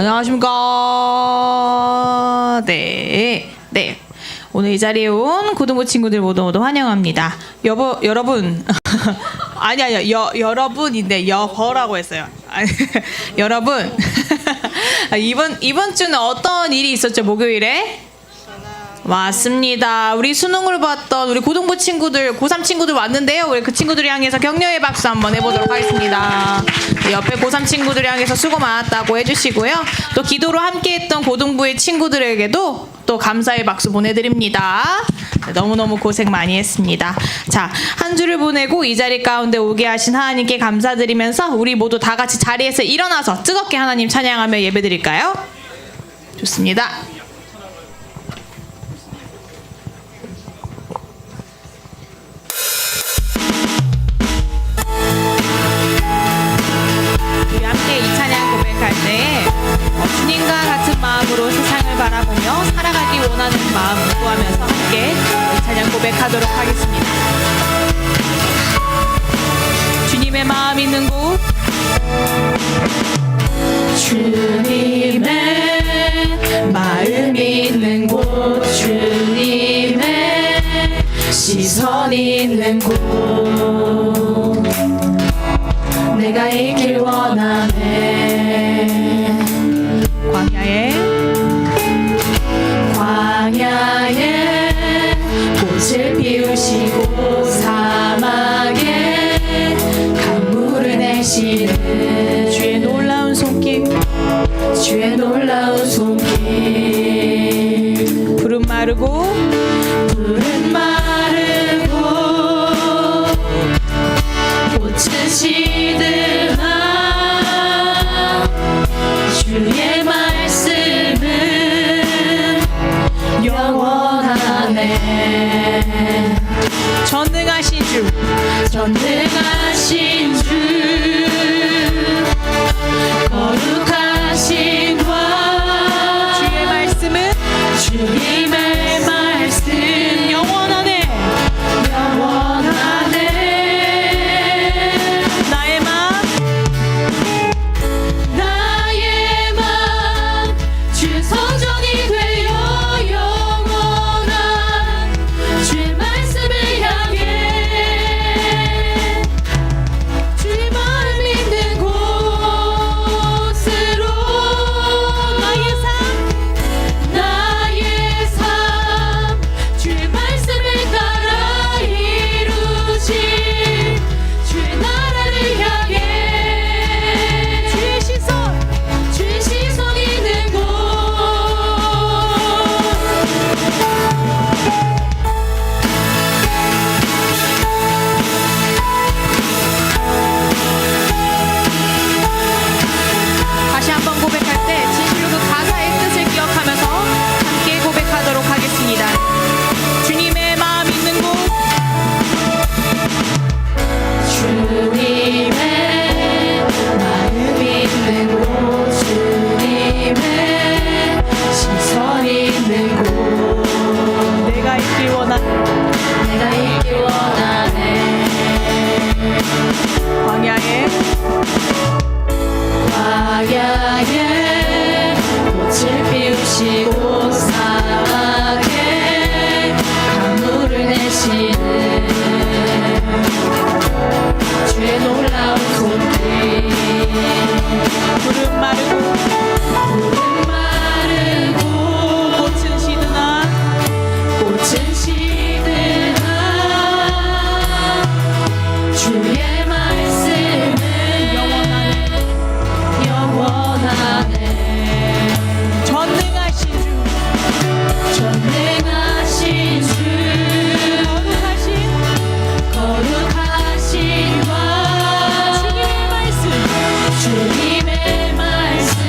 안녕하십니까. 네. 오늘 이 자리에 온 고등부 친구들 모두 환영합니다. 여러분. 아니야, 여러분인데 여버라고 했어요. 여러분. 이번 주는 어떤 일이 있었죠, 목요일에? 맞습니다. 우리 수능을 봤던 우리 고등부 친구들, 고3 친구들 왔는데요. 우리 그 친구들 향해서 격려의 박수 한번 해보도록 하겠습니다. 옆에 고3 친구들 향해서 수고 많았다고 해주시고요. 또 기도로 함께했던 고등부의 친구들에게도 또 감사의 박수 보내드립니다. 너무너무 고생 많이 했습니다. 자, 한 주를 보내고 이 자리 가운데 오게 하신 하나님께 감사드리면서 우리 모두 다 같이 자리에서 일어나서 뜨겁게 하나님 찬양하며 예배드릴까요? 좋습니다. 우리 함께 이 찬양 고백할 때 주님과 같은 마음으로 세상을 바라보며 살아가기 원하는 마음 구하면서 함께 이 찬양 고백하도록 하겠습니다. 주님의 마음 있는 곳, 주님의 마음 있는 곳, 주님의 시선 있는 곳, 내가 있길 원하네. 광야에 꽃을 피우시고 사막에 강물을 내시는 주의 놀라운 손길, 주의 놀라운 손길. 푸른 마르고 꽃은 시드나 주의 말씀은 영원하네. 전능하신 주, 거룩하신 과 주의 말씀은 영원하네. 나의 마음 주의 성전이 되어 영원한 주의 말씀을 향해 주의 마음 있는 곳으로 나의 삶 주의 말씀을 따라 이루지 주의 나라를 향해 주의 시선 있는 곳. 다시 한번 고백할 때 진실로 그 가사의 뜻을 기억하면서 함께 고백하도록 하겠습니다. 주님의 마음 있는 곳, 주님의 마음 있는 곳, 주님의 시선 있는 곳, 내가 있길 원하네. 광야에 꽃을 피우시고 사막에 강물을 내시는 주의 놀라운 손길. 푸른 마르고 꽃은 시드나 주의 말씀은 영원하네. 전능하신 주, 거룩하신 과 주님의 말씀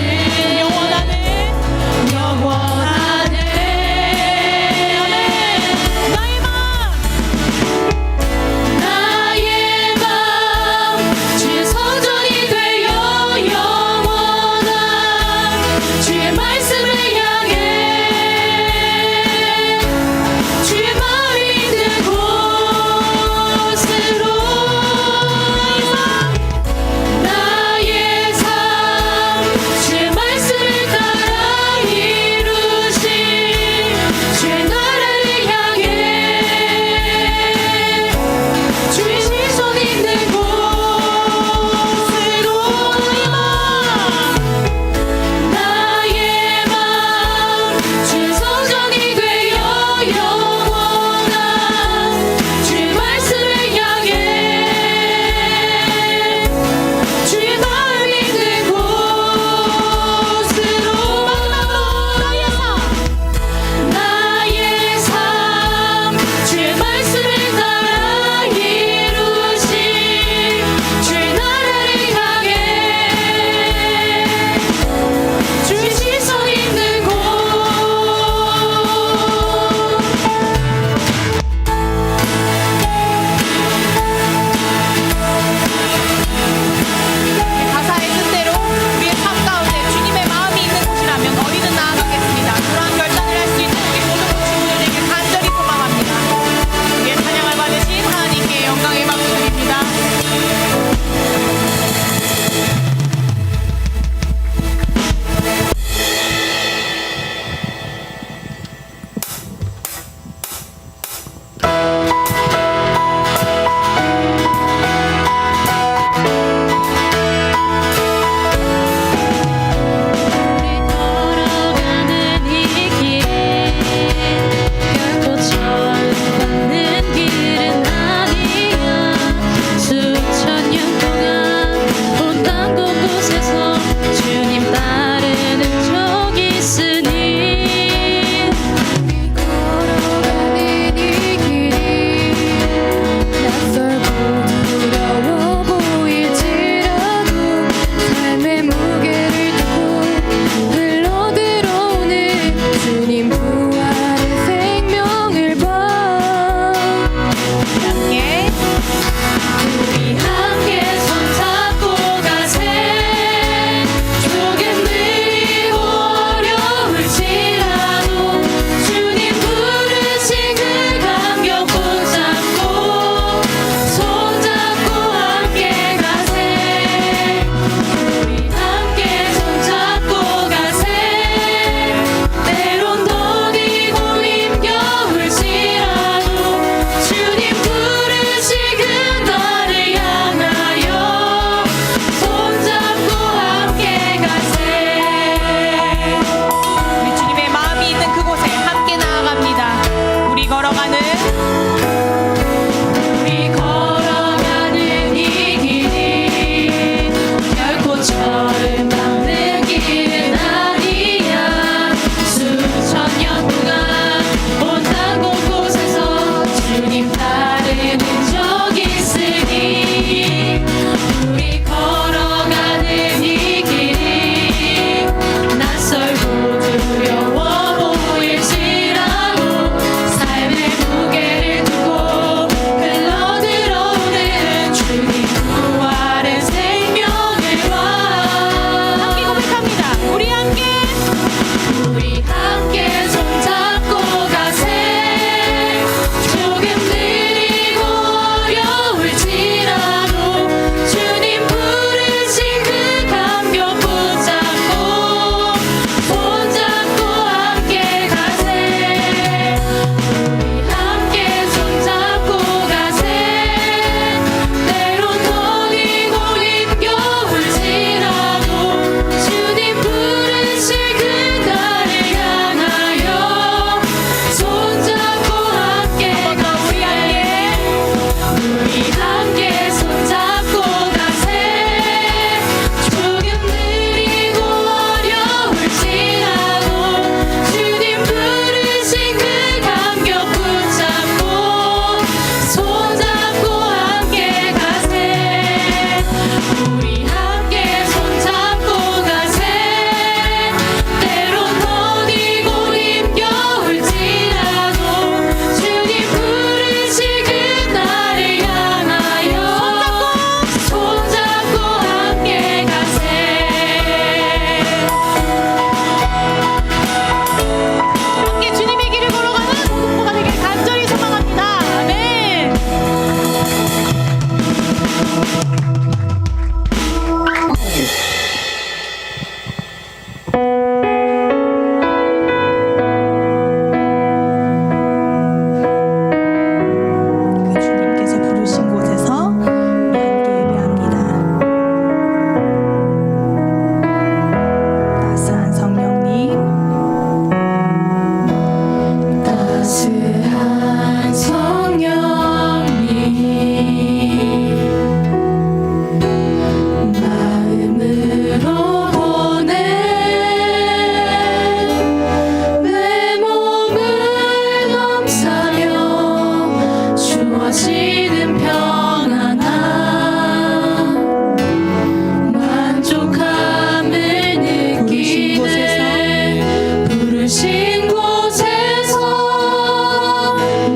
부르신 곳에서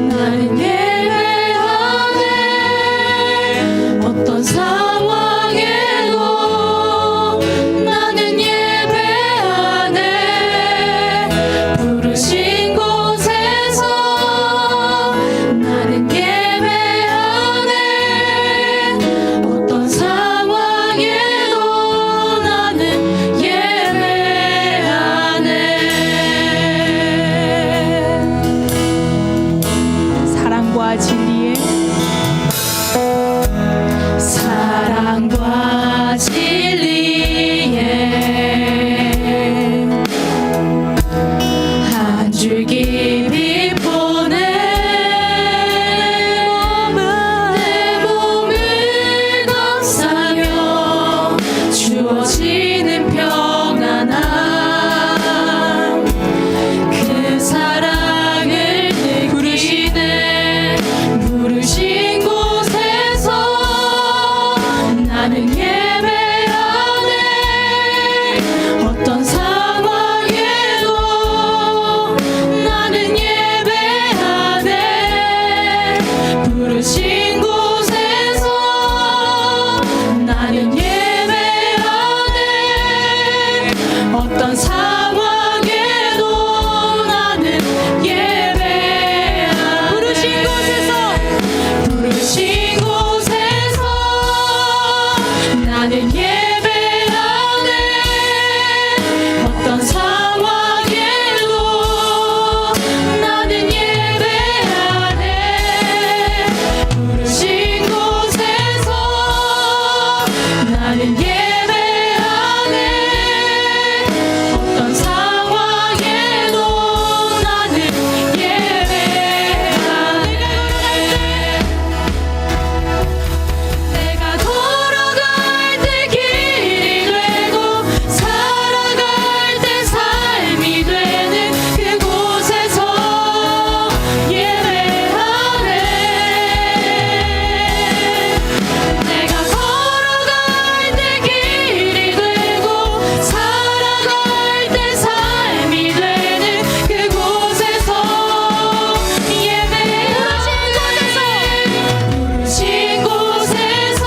나는 예배하네. 어떤 상황에도 나는 예배하네. 부르신 곳에서 나는 예배하네. 어떤 상황에도 나는 예배하네. 사랑과 진리에 사랑과 진리에 한 줄기 빛 보내 내 몸을 감싸며 주어지는 평안함 그 사랑을 느끼네. 부르신 곳에서 나는 예배하네. 어떤 상황에도 나는 예배하네. 부르신 곳에서 나는 예배하네. 어떤 상황에도 나는 예배하네. 부르신 곳에서 나는 예배하네. 어떤 상황에도 나는 예배하네. 부르신 곳에서 나는 예배하네. 어떤 상황에도 나는 예배하네. 내가 걸어갈 때 길이 되고 살아갈 때 삶이 되는 그곳에서 예배하네. 내가 걸어갈 때 길이 되고 살아갈 때 삶이 되는 그곳에서 예배하네. 부르신 곳에서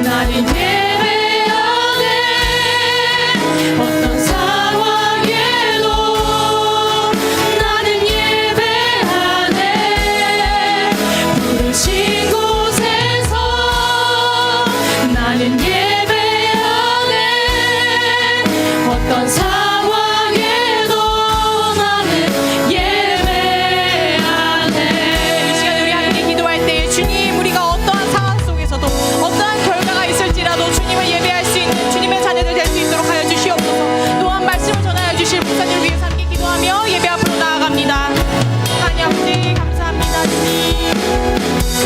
나는 예배하네. 어떤 상황에도 나는 예배하네. 부르신 곳에서 나는 예배하네. 어떤 상황에도 나는 예배하네. 이 시간 우리 함께 기도할 때 주님, 우리가 어떠한 상황 속에서도 어떠한 결과가 있을지라도 주님을 예배할 수 있는 주님의 자녀들 될 수 있도록 하여 주시옵소서. 또한 말씀을 전하여 주실 목사님을 위해서 함께 기도하며 예배 앞으로 나아갑니다. 하나님 아버지 감사합니다. 주님.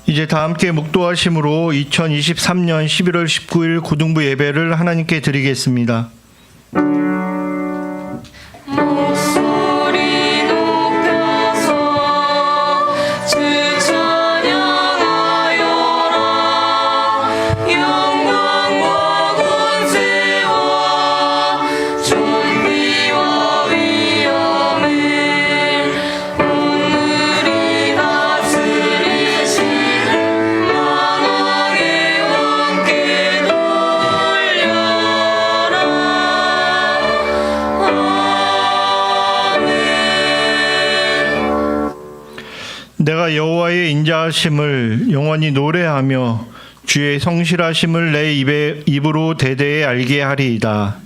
이제 다 함께 묵도하심으로 2023년 11월 19일 고등부 예배를 하나님께 드리겠습니다. 목소리 높여서 주 찬양하여라. 영광과 권세와 존귀와 위엄을 오늘이 다스리신 만왕의 왕께 돌려라. 내가 여호와의 인자하심을 영원히 노래하며 주의 성실하심을 내 입으로 대대에 알게 하리이다.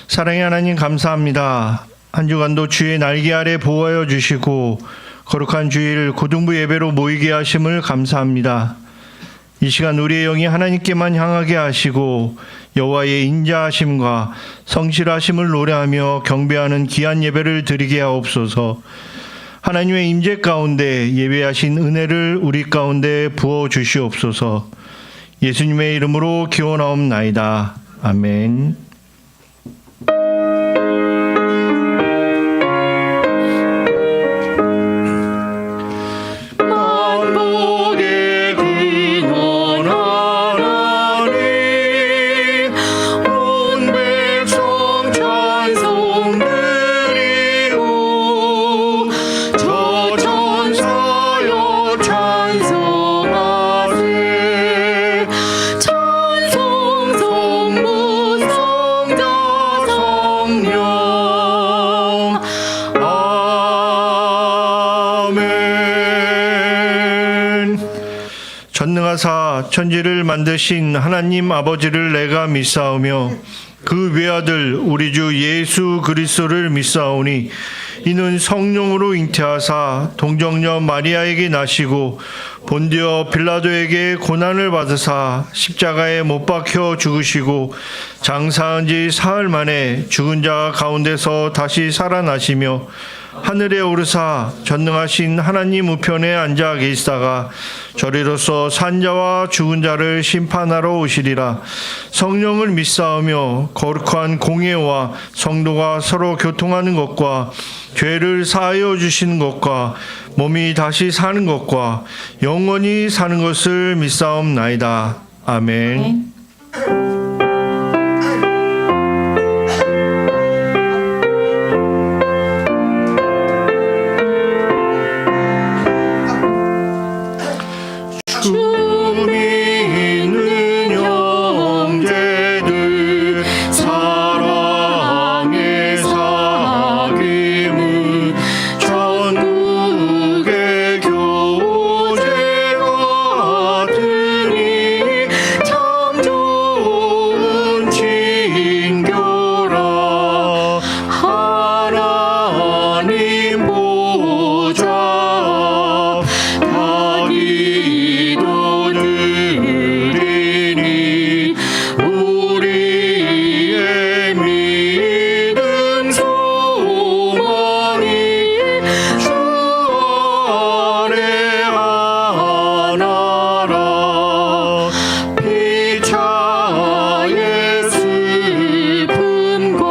사랑의 하나님 감사합니다. 한 주간도 주의 날개 아래 보호하여 주시고 거룩한 주일 고등부 예배로 모이게 하심을 감사합니다. 이 시간 우리의 영이 하나님께만 향하게 하시고 여호와의 인자하심과 성실하심을 노래하며 경배하는 귀한 예배를 드리게 하옵소서. 하나님의 임재 가운데 예배하신 은혜를 우리 가운데 부어 주시옵소서. 예수님의 이름으로 기원하옵나이다. 아멘. 만복의 근원 하나님 온 백성 찬송 드리오 저 천사여 찬송하세 찬송 성부 성자 성령 아멘. 전능하사 천지를 만드신 하나님 아버지를 내가 믿사오며 그 외아들 우리 주 예수 그리스도를 믿사오니 이는 성령으로 잉태하사 동정녀 마리아에게 나시고 본디오 빌라도에게 고난을 받으사 십자가에 못 박혀 죽으시고 장사한 지 사흘 만에 죽은 자 가운데서 다시 살아나시며 하늘에 오르사 전능하신 하나님 우편에 앉아 계시다가 저리로서 산자와 죽은 자를 심판하러 오시리라. 성령을 믿사오며 거룩한 공예와 성도가 서로 교통하는 것과 죄를 사하여 주시는 것과 몸이 다시 사는 것과 영원히 사는 것을 믿사옵나이다. 아멘. 춤이 있는 형제들 사랑의 사귐은 천국의 교제 같으니 참 좋은 친교라 하나님 보좌 기도드리니 우리의 믿음 소망이 주 안에 하나라 피차의 슬픔과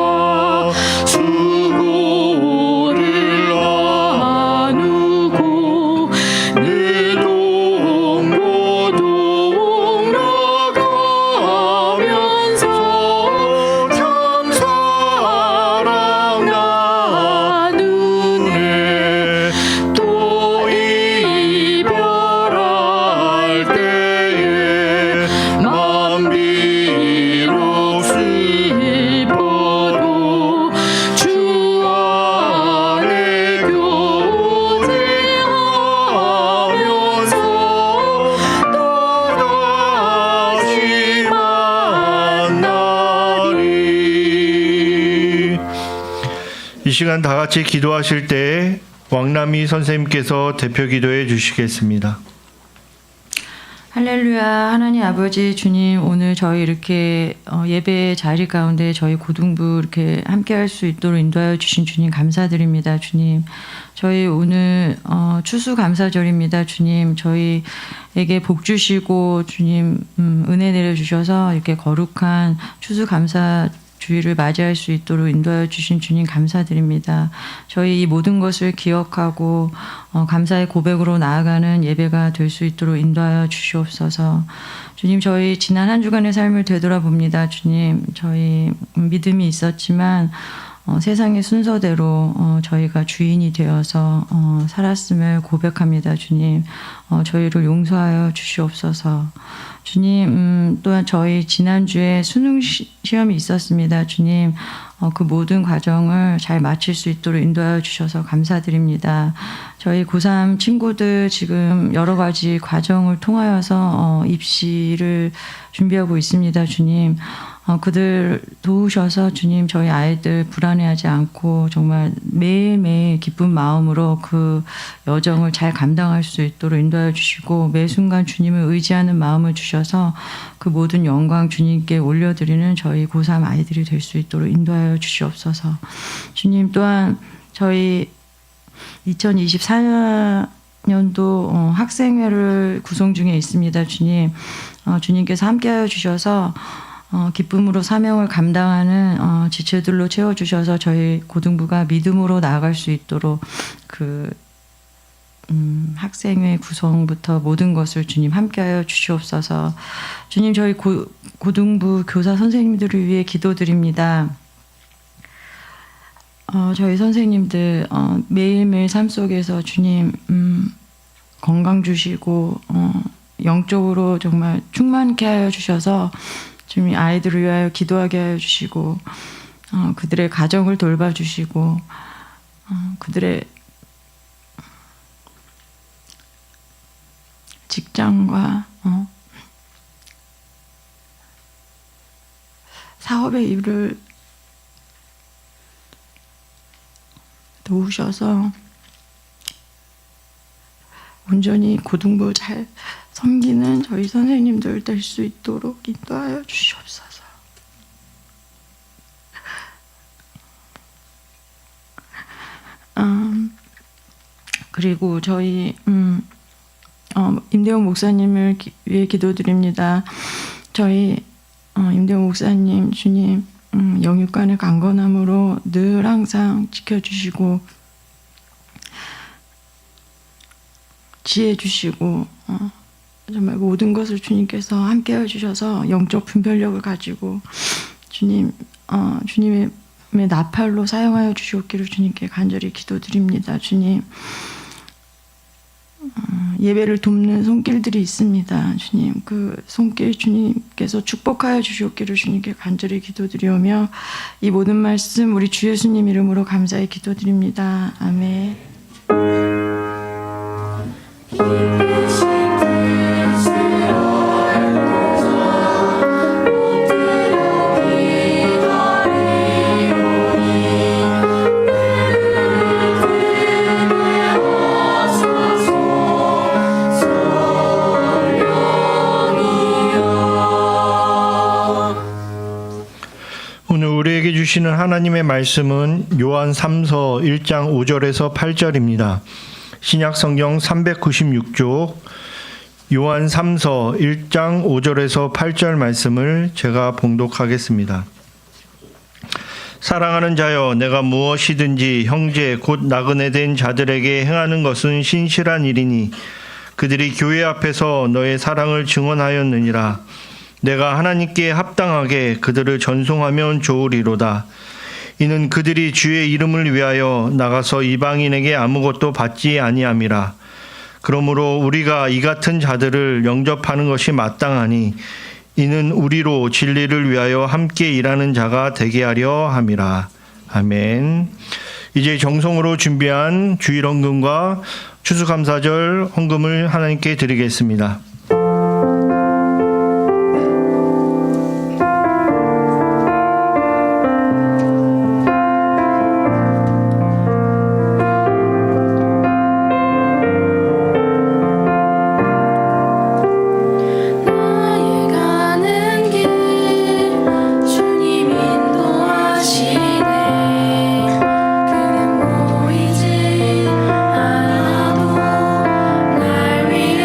수고를 나누고 늘 동고동락하면서 참 사랑 나누네 또 이별할 때에 맘 비록 슬퍼도 주 안에 교제하면서 또다시 만나리. 이 시간 다 같이 기도하실 때 왕남희 선생님께서 대표 기도해 주시겠습니다. 할렐루야. 하나님 아버지 주님, 오늘 저희 이렇게 예배 자리 가운데 저희 고등부 이렇게 함께 할 수 있도록 인도하여 주신 주님 감사드립니다. 주님, 저희 오늘 추수감사절입니다. 주님, 저희에게 복 주시고 주님 은혜 내려주셔서 이렇게 거룩한 추수감사 주일을 맞이할 수 있도록 인도하여 주신 주님 감사드립니다. 저희 이 모든 것을 기억하고 감사의 고백으로 나아가는 예배가 될 수 있도록 인도하여 주시옵소서. 주님, 저희 지난 한 주간의 삶을 되돌아봅니다. 주님, 저희 믿음이 있었지만 세상의 순서대로 저희가 주인이 되어서 살았음을 고백합니다. 주님, 저희를 용서하여 주시옵소서. 주님, 또한 저희 지난주에 수능 시험이 있었습니다. 주님, 그 모든 과정을 잘 마칠 수 있도록 인도하여 주셔서 감사드립니다. 저희 고3 친구들 지금 여러 가지 과정을 통하여서 입시를 준비하고 있습니다, 주님. 그들 도우셔서 주님 저희 아이들 불안해하지 않고 정말 매일매일 기쁜 마음으로 그 여정을 잘 감당할 수 있도록 인도하여 주시고 매 순간 주님을 의지하는 마음을 주셔서 그 모든 영광 주님께 올려드리는 저희 고3 아이들이 될 수 있도록 인도하여 주시옵소서. 주님 또한 저희 2024년도 학생회를 구성 중에 있습니다. 주님, 주님께서 함께하여 주셔서 기쁨으로 사명을 감당하는 지체들로 채워주셔서 저희 고등부가 믿음으로 나아갈 수 있도록 학생회 구성부터 모든 것을 주님 함께하여 주시옵소서. 주님 저희 고등부 교사 선생님들을 위해 기도드립니다. 저희 선생님들 매일매일 삶 속에서 주님 건강 주시고 영적으로 정말 충만케 하여 주셔서 주님 아이들을 위하여 기도하게 하여 주시고 그들의 가정을 돌봐주시고 그들의 직장과 사업의 일을 도우셔서 온전히 고등부 잘 섬기는 저희 선생님들 될 수 있도록 인도하여 주시옵소서. 그리고 저희 임대원 목사님을 위해 기도드립니다. 저희 임대원 목사님 주님 영육간의 강건함으로 늘 항상 지켜주시고 지혜 주시고 정말 모든 것을 주님께서 함께해 주셔서 영적 분별력을 가지고 주님의 나팔로 사용하여 주시옵기를 주님께 간절히 기도드립니다. 주님 예배를 돕는 손길들이 있습니다. 주님 그 손길 주님께서 축복하여 주시옵기를 주님께 간절히 기도드리오며 이 모든 말씀 우리 주 예수님 이름으로 감사히 기도드립니다. 아멘. 오늘 우리에게 주시는 하나님의 말씀은 요한 3서 1장 5절에서 8절입니다. 신약 성경 396쪽 요한 3서 1장 5절에서 8절 말씀을 제가 봉독하겠습니다. 사랑하는 자여, 내가 무엇이든지 형제 곧 나그네 된 자들에게 행하는 것은 신실한 일이니 그들이 교회 앞에서 너의 사랑을 증언하였느니라. 내가 하나님께 합당하게 그들을 전송하면 좋으리로다. 이는 그들이 주의 이름을 위하여 나가서 이방인에게 아무것도 받지 아니함이라. 그러므로 우리가 이 같은 자들을 영접하는 것이 마땅하니 이는 우리로 진리를 위하여 함께 일하는 자가 되게 하려 함이라. 아멘. 이제 정성으로 준비한 주일 헌금과 추수감사절 헌금을 하나님께 드리겠습니다. 보이지 않아도 날 위해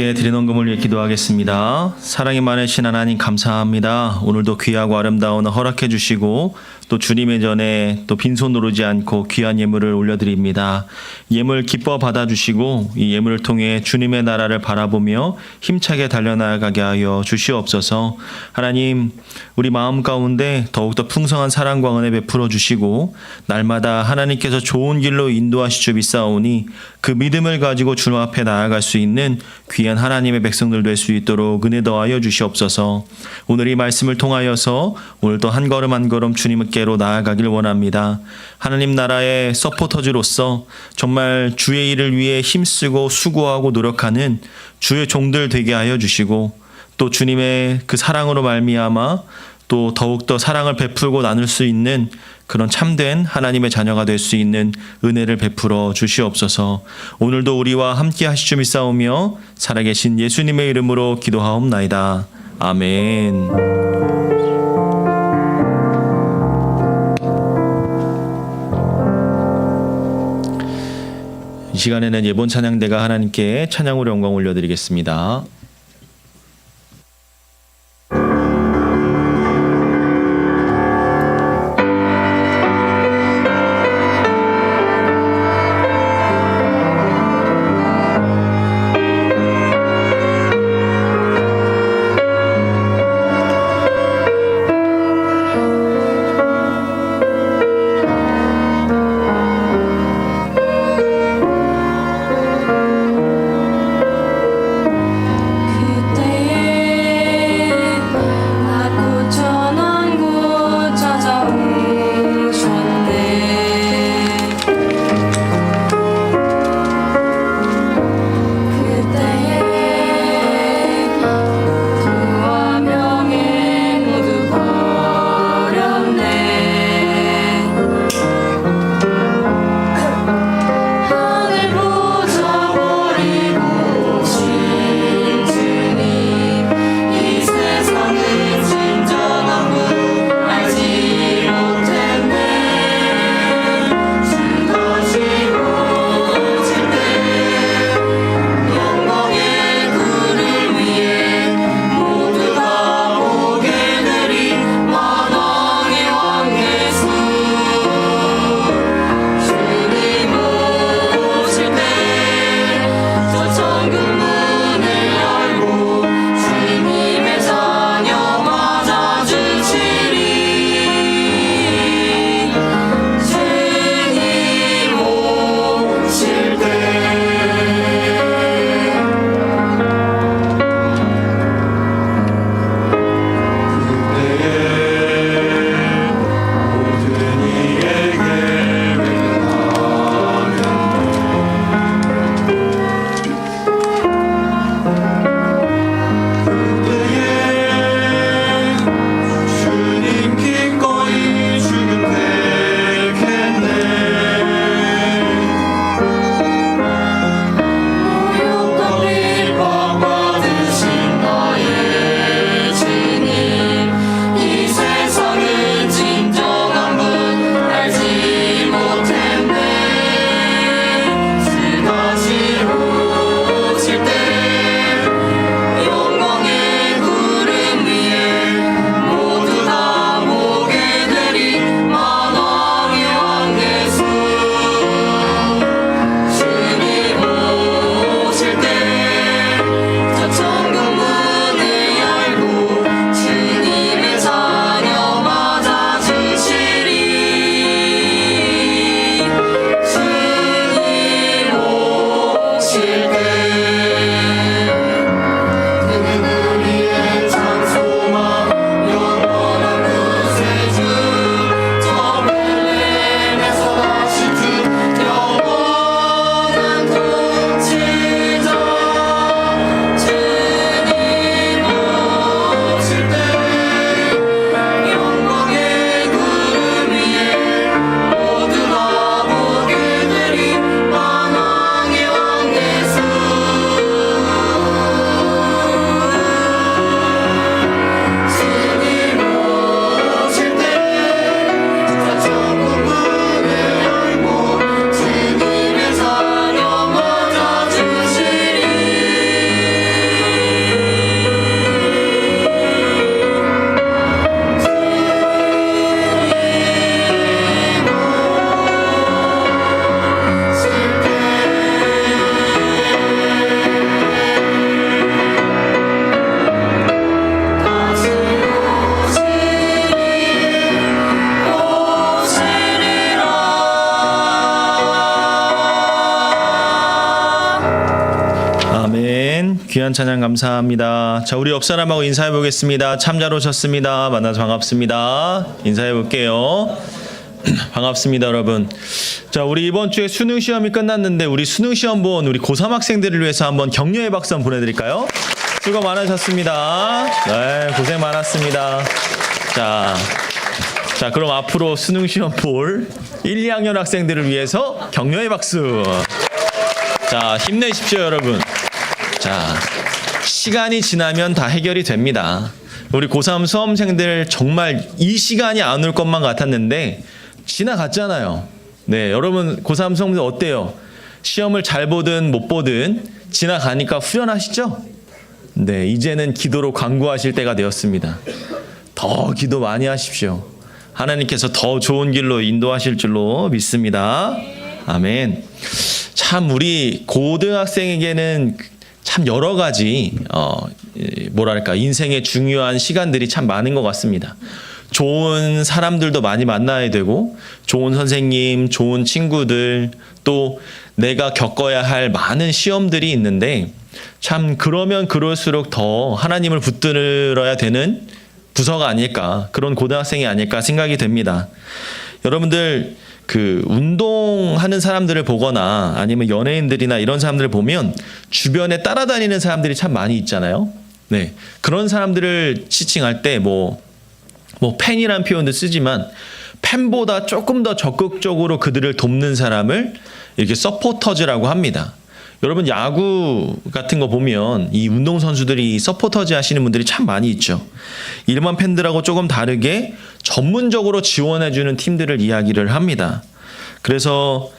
함께 드린 헌금을 위해 기도하겠습니다. 사랑이 많으신 하나님 감사합니다. 오늘도 귀하고 아름다운 허락해 주시고 또 주님의 전에 또 빈손으로 오지 않고 귀한 예물을 올려드립니다. 예물 기뻐 받아주시고 이 예물을 통해 주님의 나라를 바라보며 힘차게 달려나가게 하여 주시옵소서. 하나님, 우리 마음 가운데 더욱더 풍성한 사랑과 은혜 베풀어 주시고 날마다 하나님께서 좋은 길로 인도하시 주 믿사오니 그 믿음을 가지고 주님 앞에 나아갈 수 있는 귀한 하나님의 백성들 될 수 있도록 은혜 더하여 주시옵소서. 오늘 이 말씀을 통하여서 오늘도 한 걸음 한 걸음 주님께로 나아가길 원합니다. 하나님 나라의 서포터즈로서 정말 주의 일을 위해 힘쓰고 수고하고 노력하는 주의 종들 되게 하여 주시고 또 주님의 그 사랑으로 말미암아 또 더욱더 사랑을 베풀고 나눌 수 있는 그런 참된 하나님의 자녀가 될 수 있는 은혜를 베풀어 주시옵소서. 오늘도 우리와 함께 하시주 믿사오며 살아계신 예수님의 이름으로 기도하옵나이다. 아멘. 이 시간에는 예본 찬양대가 하나님께 찬양으로 영광 올려드리겠습니다. 귀한 찬양 감사합니다. 자, 우리 옆 사람하고 인사해 보겠습니다. 참잘 오셨습니다. 만나서 반갑습니다. 인사해 볼게요. 반갑습니다, 여러분. 자, 우리 이번 주에 수능 시험이 끝났는데 우리 수능 시험 본 우리 고3 학생들을 위해서 한번 격려의 박수 한번 보내드릴까요? 수고 많으셨습니다. 네, 고생 많았습니다. 자, 그럼 앞으로 수능 시험 볼 1, 2학년 학생들을 위해서 격려의 박수. 자, 힘내십시오, 여러분. 자, 시간이 지나면 다 해결이 됩니다. 우리 고3 수험생들 정말 이 시간이 안 올 것만 같았는데 지나갔잖아요. 네, 여러분 고3 수험생들 어때요? 시험을 잘 보든 못 보든 지나가니까 후련하시죠? 네, 이제는 기도로 간구하실 때가 되었습니다. 더 기도 많이 하십시오. 하나님께서 더 좋은 길로 인도하실 줄로 믿습니다. 아멘. 참 우리 고등학생에게는 참 여러 가지 뭐랄까 인생의 중요한 시간들이 참 많은 것 같습니다. 좋은 사람들도 많이 만나야 되고 좋은 선생님, 좋은 친구들, 또 내가 겪어야 할 많은 시험들이 있는데 참 그러면 그럴수록 더 하나님을 붙들어야 되는 부서가 아닐까, 그런 고등학생이 아닐까 생각이 됩니다. 여러분들 그 운동하는 사람들을 보거나 아니면 연예인들이나 이런 사람들을 보면 주변에 따라다니는 사람들이 참 많이 있잖아요. 네, 그런 사람들을 지칭할 때 뭐 팬이란 표현도 쓰지만 팬보다 조금 더 적극적으로 그들을 돕는 사람을 이렇게 서포터즈라고 합니다. 여러분 야구 같은 거 보면 이 운동선수들이 서포터즈 하시는 분들이 참 많이 있죠. 일반 팬들하고 조금 다르게 전문적으로 지원해주는 팀들을 이야기를 합니다. 그래서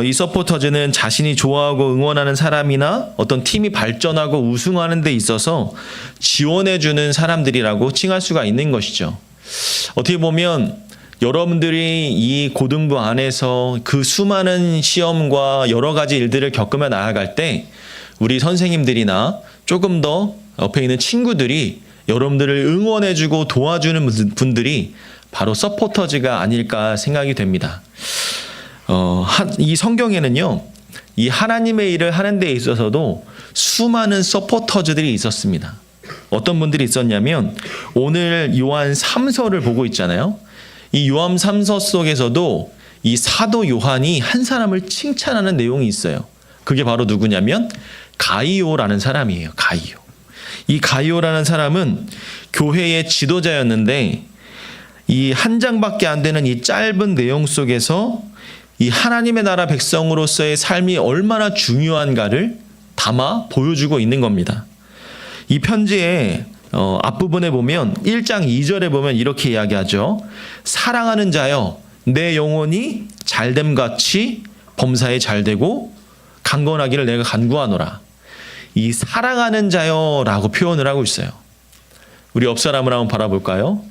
이 서포터즈는 자신이 좋아하고 응원하는 사람이나 어떤 팀이 발전하고 우승하는 데 있어서 지원해주는 사람들이라고 칭할 수가 있는 것이죠. 어떻게 보면 여러분들이 이 고등부 안에서 그 수많은 시험과 여러 가지 일들을 겪으며 나아갈 때 우리 선생님들이나 조금 더 옆에 있는 친구들이 여러분들을 응원해주고 도와주는 분들이 바로 서포터즈가 아닐까 생각이 됩니다. 이 성경에는요, 이 하나님의 일을 하는 데 있어서도 수많은 서포터즈들이 있었습니다. 어떤 분들이 있었냐면 오늘 요한 3서를 보고 있잖아요. 이 요한 3서 속에서도 이 사도 요한이 한 사람을 칭찬하는 내용이 있어요. 그게 바로 누구냐면 가이오라는 사람이에요. 가이오. 이 가이오라는 사람은 교회의 지도자였는데 이 한 장밖에 안 되는 이 짧은 내용 속에서 이 하나님의 나라 백성으로서의 삶이 얼마나 중요한가를 담아 보여주고 있는 겁니다. 이 편지의 앞부분에 보면 1장 2절에 보면 이렇게 이야기하죠. 사랑하는 자여 내 영혼이 잘됨같이 범사에 잘되고 강건하기를 내가 간구하노라. 이 사랑하는 자여라고 표현을 하고 있어요. 우리 옆 사람을 한번 바라볼까요?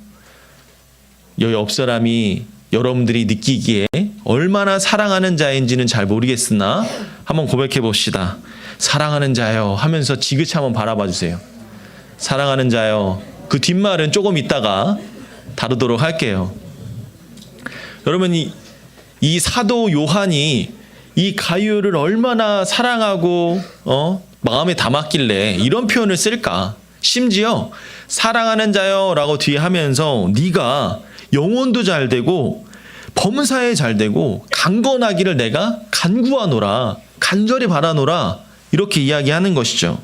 여기 옆 사람이 여러분들이 느끼기에 얼마나 사랑하는 자인지는 잘 모르겠으나 한번 고백해 봅시다. 사랑하는 자여 하면서 지그치 한번 바라봐 주세요. 사랑하는 자여. 그 뒷말은 조금 있다가 다루도록 할게요. 여러분 이 사도 요한이 이 가이오를 얼마나 사랑하고 마음에 담았길래 이런 표현을 쓸까? 심지어 사랑하는 자여라고 뒤에 하면서 네가 영혼도 잘 되고 범사에 잘 되고 강건하기를 내가 간구하노라, 간절히 바라노라, 이렇게 이야기하는 것이죠.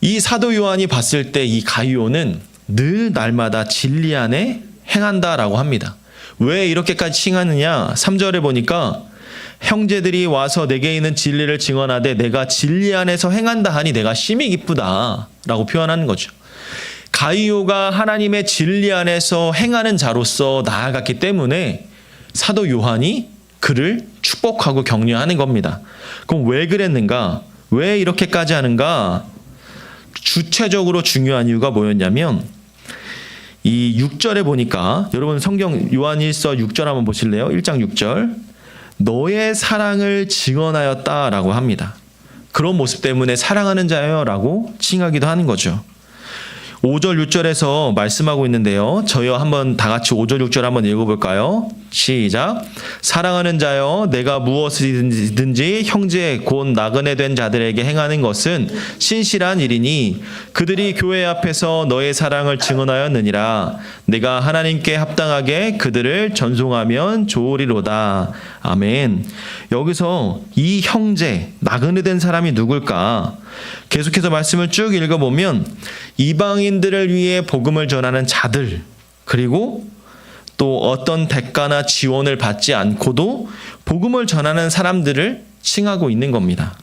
이 사도 요한이 봤을 때 이 가이오는 늘 날마다 진리 안에 행한다라고 합니다. 왜 이렇게까지 칭하느냐? 3절에 보니까 형제들이 와서 내게 있는 진리를 증언하되 내가 진리 안에서 행한다 하니 내가 심히 기쁘다라고 표현하는 거죠. 가이오가 하나님의 진리 안에서 행하는 자로서 나아갔기 때문에 사도 요한이 그를 축복하고 격려하는 겁니다. 그럼 왜 그랬는가? 왜 이렇게까지 하는가? 주체적으로 중요한 이유가 뭐였냐면 이 6절에 보니까 여러분 성경 요한 1서 6절 한번 보실래요? 1장 6절. 너의 사랑을 증언하였다라고 합니다. 그런 모습 때문에 사랑하는 자여라고 칭하기도 하는 거죠. 5절 6절에서 말씀하고 있는데요. 저희와 한번 다 같이 5절 6절 한번 읽어볼까요? 시작. 사랑하는 자여, 내가 무엇이든지 형제 곧 나그네 된 자들에게 행하는 것은 신실한 일이니 그들이 교회 앞에서 너의 사랑을 증언하였느니라. 내가 하나님께 합당하게 그들을 전송하면 좋으리로다. 아멘. 여기서 이 형제, 나그네 된 사람이 누굴까? 계속해서 말씀을 쭉 읽어보면 이방인들을 위해 복음을 전하는 자들, 그리고 또 어떤 대가나 지원을 받지 않고도 복음을 전하는 사람들을 칭하고 있는 겁니다.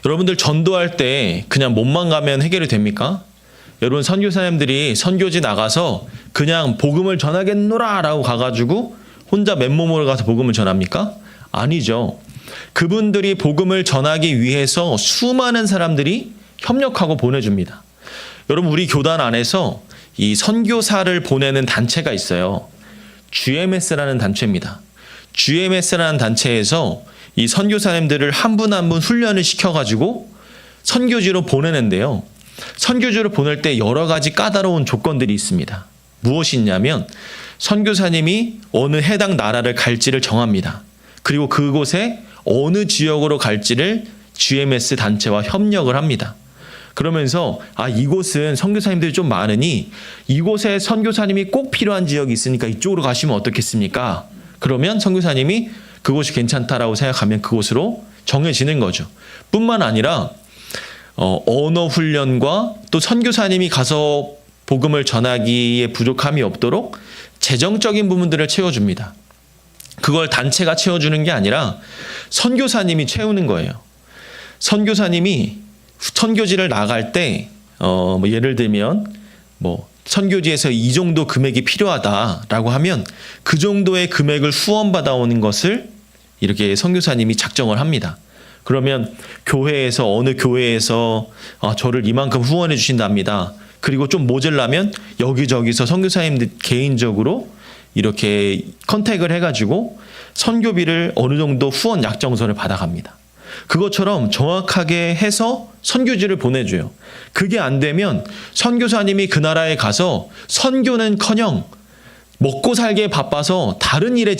여러분들 전도할 때 그냥 몸만 가면 해결이 됩니까? 여러분 선교사님들이 선교지 나가서 그냥 복음을 전하겠노라 라고 가가지고 혼자 맨몸으로 가서 복음을 전합니까? 아니죠. 그분들이 복음을 전하기 위해서 수많은 사람들이 협력하고 보내줍니다. 여러분 우리 교단 안에서 이 선교사를 보내는 단체가 있어요. GMS라는 단체입니다. GMS라는 단체에서 이 선교사님들을 한 분 한 분 훈련을 시켜가지고 선교지로 보내는데요. 선교지로 보낼 때 여러 가지 까다로운 조건들이 있습니다. 무엇이 있냐면 선교사님이 어느 해당 나라를 갈지를 정합니다. 그리고 그곳에 어느 지역으로 갈지를 GMS 단체와 협력을 합니다. 그러면서 이곳은 선교사님들이 좀 많으니 이곳에 선교사님이 꼭 필요한 지역이 있으니까 이쪽으로 가시면 어떻겠습니까? 그러면 선교사님이 그곳이 괜찮다라고 생각하면 그곳으로 정해지는 거죠. 뿐만 아니라 언어 훈련과 또 선교사님이 가서 복음을 전하기에 부족함이 없도록 재정적인 부분들을 채워줍니다. 그걸 단체가 채워주는 게 아니라 선교사님이 채우는 거예요. 선교사님이 선교지를 나갈 때 예를 들면 선교지에서 이 정도 금액이 필요하다라고 하면 그 정도의 금액을 후원받아 오는 것을 이렇게 선교사님이 작정을 합니다. 그러면 교회에서 어느 교회에서 저를 이만큼 후원해 주신답니다. 그리고 좀 모자라면 여기저기서 선교사님들 개인적으로 이렇게 컨택을 해가지고 선교비를 어느 정도 후원 약정서를 받아갑니다. 그것처럼 정확하게 해서 선교지를 보내줘요. 그게 안 되면 선교사님이 그 나라에 가서 선교는커녕 먹고 살기에 바빠서 다른 일에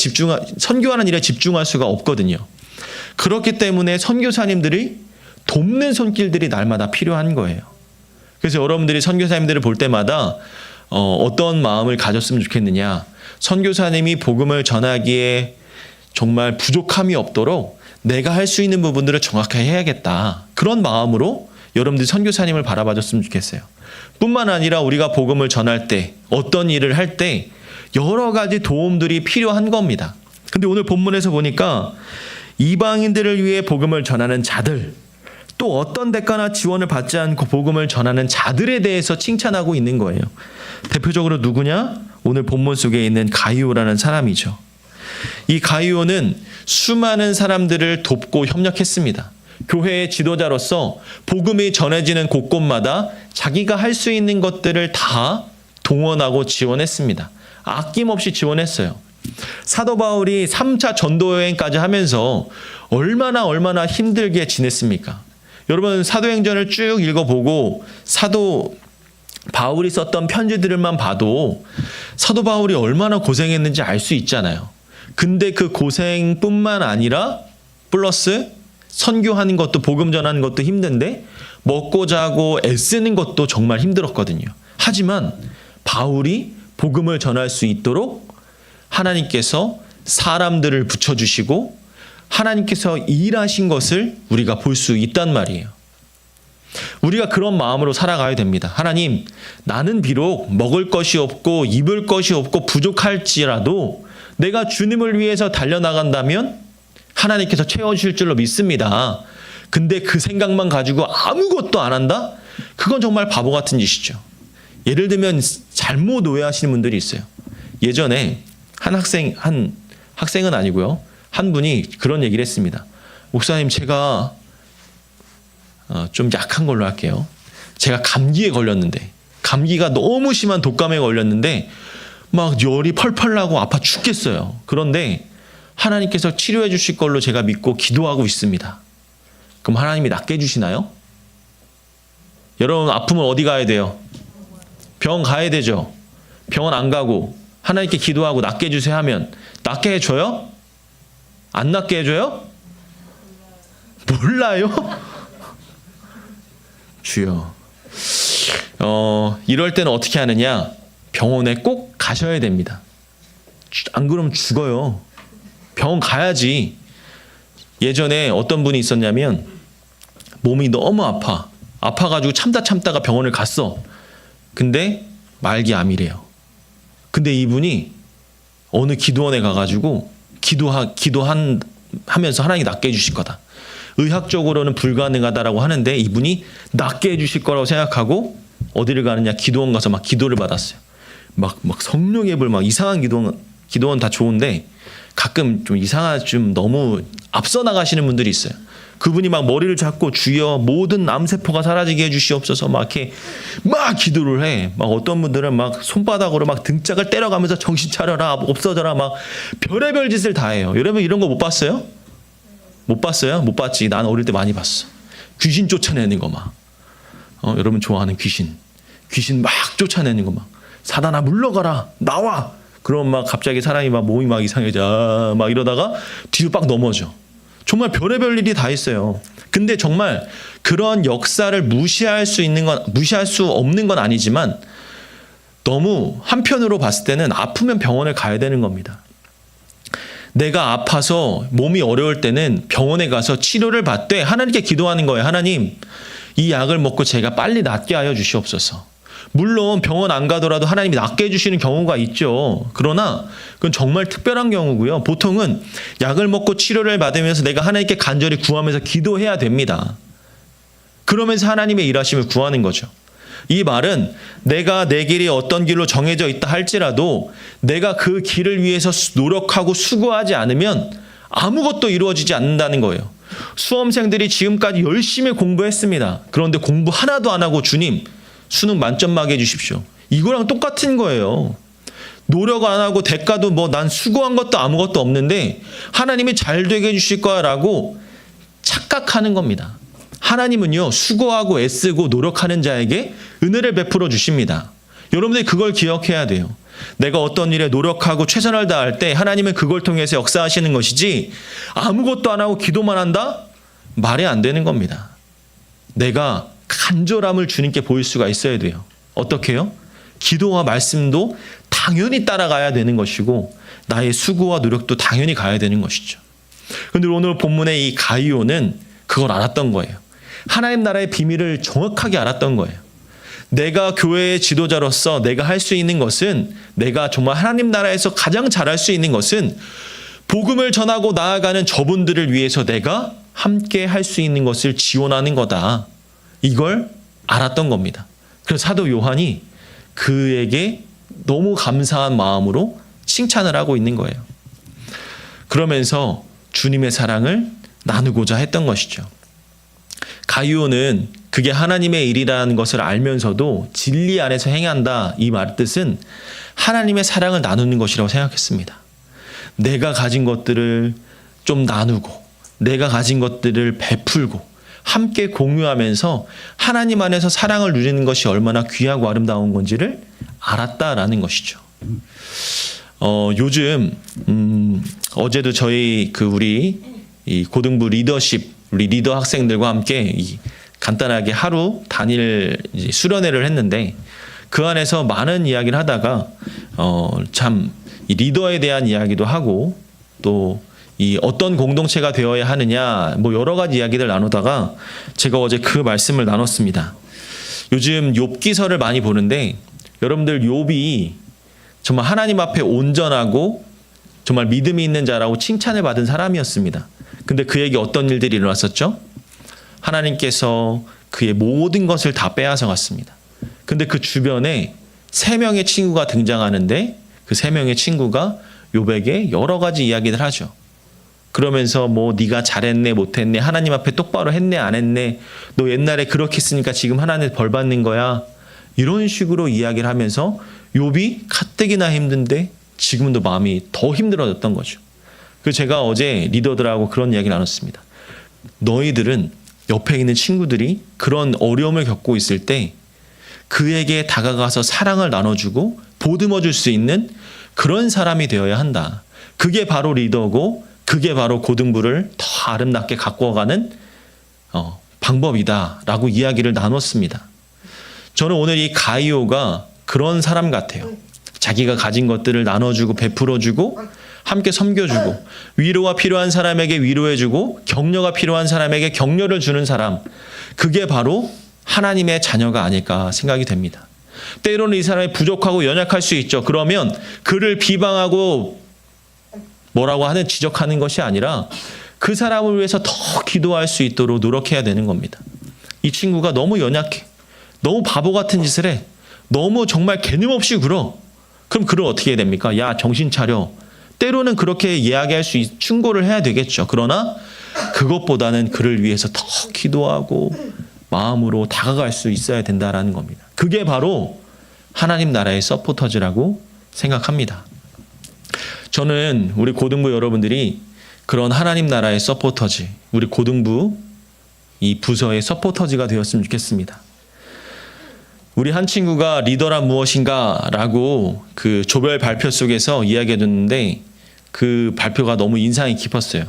선교하는 일에 집중할 수가 없거든요. 그렇기 때문에 선교사님들이 돕는 손길들이 날마다 필요한 거예요. 그래서 여러분들이 선교사님들을 볼 때마다 어떤 마음을 가졌으면 좋겠느냐. 선교사님이 복음을 전하기에 정말 부족함이 없도록 내가 할 수 있는 부분들을 정확하게 해야겠다. 그런 마음으로 여러분들이 선교사님을 바라봐줬으면 좋겠어요. 뿐만 아니라 우리가 복음을 전할 때 어떤 일을 할 때 여러 가지 도움들이 필요한 겁니다. 근데 오늘 본문에서 보니까 이방인들을 위해 복음을 전하는 자들, 또 어떤 대가나 지원을 받지 않고 복음을 전하는 자들에 대해서 칭찬하고 있는 거예요. 대표적으로 누구냐? 오늘 본문 속에 있는 가이오라는 사람이죠. 이 가이오는 수많은 사람들을 돕고 협력했습니다. 교회의 지도자로서 복음이 전해지는 곳곳마다 자기가 할 수 있는 것들을 다 동원하고 지원했습니다. 아낌없이 지원했어요. 사도 바울이 3차 전도 여행까지 하면서 얼마나 힘들게 지냈습니까? 여러분 사도행전을 쭉 읽어보고 사도 바울이 썼던 편지들만 봐도 사도 바울이 얼마나 고생했는지 알 수 있잖아요. 근데 그 고생뿐만 아니라 플러스 선교하는 것도 복음 전하는 것도 힘든데 먹고 자고 애쓰는 것도 정말 힘들었거든요. 하지만 바울이 복음을 전할 수 있도록 하나님께서 사람들을 붙여주시고 하나님께서 일하신 것을 우리가 볼 수 있단 말이에요. 우리가 그런 마음으로 살아가야 됩니다. 하나님, 나는 비록 먹을 것이 없고 입을 것이 없고 부족할지라도 내가 주님을 위해서 달려나간다면 하나님께서 채워주실 줄로 믿습니다. 근데 그 생각만 가지고 아무것도 안 한다? 그건 정말 바보 같은 짓이죠. 예를 들면 잘못 오해하시는 분들이 있어요. 예전에 한 학생은 아니고요. 한 분이 그런 얘기를 했습니다. 목사님, 제가 좀 약한 걸로 할게요. 제가 감기에 걸렸는데, 감기가 너무 심한 독감에 걸렸는데 막 열이 펄펄 나고 아파 죽겠어요. 그런데 하나님께서 치료해 주실 걸로 제가 믿고 기도하고 있습니다. 그럼 하나님이 낫게 해주시나요? 여러분, 아프면 어디 가야 돼요? 병원 가야 되죠. 병원 안 가고 하나님께 기도하고 낫게 해주세요 하면 낫게 해줘요? 안 낫게 해줘요? 몰라요? 주여. 이럴 때는 어떻게 하느냐? 병원에 꼭 가셔야 됩니다. 안 그러면 죽어요. 병원 가야지. 예전에 어떤 분이 있었냐면 몸이 너무 아파가지고 참다가 병원을 갔어. 근데 말기암이래요. 근데 이분이 어느 기도원에 가가지고 기도하면서 하나님이 낫게 해주실 거다. 의학적으로는 불가능하다라고 하는데 이분이 낫게 해주실 거라고 생각하고 어디를 가느냐? 기도원 가서 막 기도를 받았어요. 막 성령의 불 막 이상한 기도원 다 좋은데 가끔 좀 너무 앞서 나가시는 분들이 있어요. 그분이 막 머리를 잡고 주여 모든 암세포가 사라지게 해주시옵소서 막 이렇게 막 기도를 해. 막 어떤 분들은 막 손바닥으로 막 등짝을 때려가면서 정신 차려라 없어져라 막 별의별 짓을 다 해요. 여러분 이런 거 못 봤어요? 못 봤어요? 못 봤지. 난 어릴 때 많이 봤어. 귀신 쫓아내는 거 막. 여러분 좋아하는 귀신 막 쫓아내는 거 막. 사단아 물러가라 나와. 그럼 막 갑자기 사람이 막 몸이 막 이상해져 막 이러다가 뒤로 빡 넘어져. 정말 별의별 일이 다 있어요. 근데 정말 그런 역사를 무시할 수 없는 건 아니지만 너무 한편으로 봤을 때는 아프면 병원에 가야 되는 겁니다. 내가 아파서 몸이 어려울 때는 병원에 가서 치료를 받되 하나님께 기도하는 거예요. 하나님, 이 약을 먹고 제가 빨리 낫게 하여 주시옵소서. 물론 병원 안 가더라도 하나님이 낫게 해주시는 경우가 있죠. 그러나 그건 정말 특별한 경우고요. 보통은 약을 먹고 치료를 받으면서 내가 하나님께 간절히 구하면서 기도해야 됩니다. 그러면서 하나님의 일하심을 구하는 거죠. 이 말은 내가 내 길이 어떤 길로 정해져 있다 할지라도 내가 그 길을 위해서 노력하고 수고하지 않으면 아무것도 이루어지지 않는다는 거예요. 수험생들이 지금까지 열심히 공부했습니다. 그런데 공부 하나도 안 하고 주님 수능 만점 맞게 해주십시오. 이거랑 똑같은 거예요. 노력 안 하고 대가도 난 수고한 것도 아무것도 없는데 하나님이 잘 되게 해주실 거라고 착각하는 겁니다. 하나님은요 수고하고 애쓰고 노력하는 자에게 은혜를 베풀어 주십니다. 여러분들이 그걸 기억해야 돼요. 내가 어떤 일에 노력하고 최선을 다할 때 하나님은 그걸 통해서 역사하시는 것이지 아무것도 안 하고 기도만 한다? 말이 안 되는 겁니다. 내가 간절함을 주님께 보일 수가 있어야 돼요. 어떻게 해요? 기도와 말씀도 당연히 따라가야 되는 것이고 나의 수고와 노력도 당연히 가야 되는 것이죠. 그런데 오늘 본문의 이 가이오는 그걸 알았던 거예요. 하나님 나라의 비밀을 정확하게 알았던 거예요. 내가 교회의 지도자로서 내가 할 수 있는 것은 내가 정말 하나님 나라에서 가장 잘할 수 있는 것은 복음을 전하고 나아가는 저분들을 위해서 내가 함께 할 수 있는 것을 지원하는 거다. 이걸 알았던 겁니다. 그래서 사도 요한이 그에게 너무 감사한 마음으로 칭찬을 하고 있는 거예요. 그러면서 주님의 사랑을 나누고자 했던 것이죠. 가이오는 그게 하나님의 일이라는 것을 알면서도 진리 안에서 행한다. 이 말 뜻은 하나님의 사랑을 나누는 것이라고 생각했습니다. 내가 가진 것들을 좀 나누고 내가 가진 것들을 베풀고 함께 공유하면서 하나님 안에서 사랑을 누리는 것이 얼마나 귀하고 아름다운 건지를 알았다라는 것이죠. 요즘 어제도 저희 우리 이 고등부 리더십 우리 리더 학생들과 함께 간단하게 하루 단일 수련회를 했는데 그 안에서 많은 이야기를 하다가 참 이 리더에 대한 이야기도 하고 또 이 어떤 공동체가 되어야 하느냐 여러 가지 이야기를 나누다가 제가 어제 그 말씀을 나눴습니다. 요즘 욥기서를 많이 보는데 여러분들 욥이 정말 하나님 앞에 온전하고 정말 믿음이 있는 자라고 칭찬을 받은 사람이었습니다. 근데 그에게 어떤 일들이 일어났었죠? 하나님께서 그의 모든 것을 다 빼앗아 갔습니다. 근데 그 주변에 3명의 친구가 등장하는데 그 3명의 친구가 욥에게 여러 가지 이야기를 하죠. 그러면서 네가 잘했네 못했네 하나님 앞에 똑바로 했네 안 했네 너 옛날에 그렇게 했으니까 지금 하나님 벌 받는 거야 이런 식으로 이야기를 하면서 욥이 가뜩이나 힘든데 지금은 더 마음이 더 힘들어졌던 거죠. 그래서 제가 어제 리더들하고 그런 이야기 나눴습니다. 너희들은 옆에 있는 친구들이 그런 어려움을 겪고 있을 때 그에게 다가가서 사랑을 나눠주고 보듬어줄 수 있는 그런 사람이 되어야 한다. 그게 바로 리더고 그게 바로 고등부를 더 아름답게 가꿔가는 방법이다라고 이야기를 나눴습니다. 저는 오늘 이 가이오가 그런 사람 같아요. 자기가 가진 것들을 나눠주고 베풀어주고 함께 섬겨주고 위로가 필요한 사람에게 위로해주고 격려가 필요한 사람에게 격려를 주는 사람, 그게 바로 하나님의 자녀가 아닐까 생각이 됩니다. 때로는 이 사람이 부족하고 연약할 수 있죠. 그러면 그를 비방하고 뭐라고 하는 지적하는 것이 아니라 그 사람을 위해서 더 기도할 수 있도록 노력해야 되는 겁니다. 이 친구가 너무 연약해. 너무 바보 같은 짓을 해. 너무 정말 개념 없이 굴어. 그럼 그를 어떻게 해야 됩니까? 야, 정신 차려. 때로는 그렇게 이야기할 수 충고를 해야 되겠죠. 그러나 그것보다는 그를 위해서 더 기도하고 마음으로 다가갈 수 있어야 된다라는 겁니다. 그게 바로 하나님 나라의 서포터즈라고 생각합니다. 저는 우리 고등부 여러분들이 그런 하나님 나라의 서포터즈, 우리 고등부 이 부서의 서포터즈가 되었으면 좋겠습니다. 우리 한 친구가 리더란 무엇인가 라고 그 조별 발표 속에서 이야기해 줬는데 그 발표가 너무 인상이 깊었어요.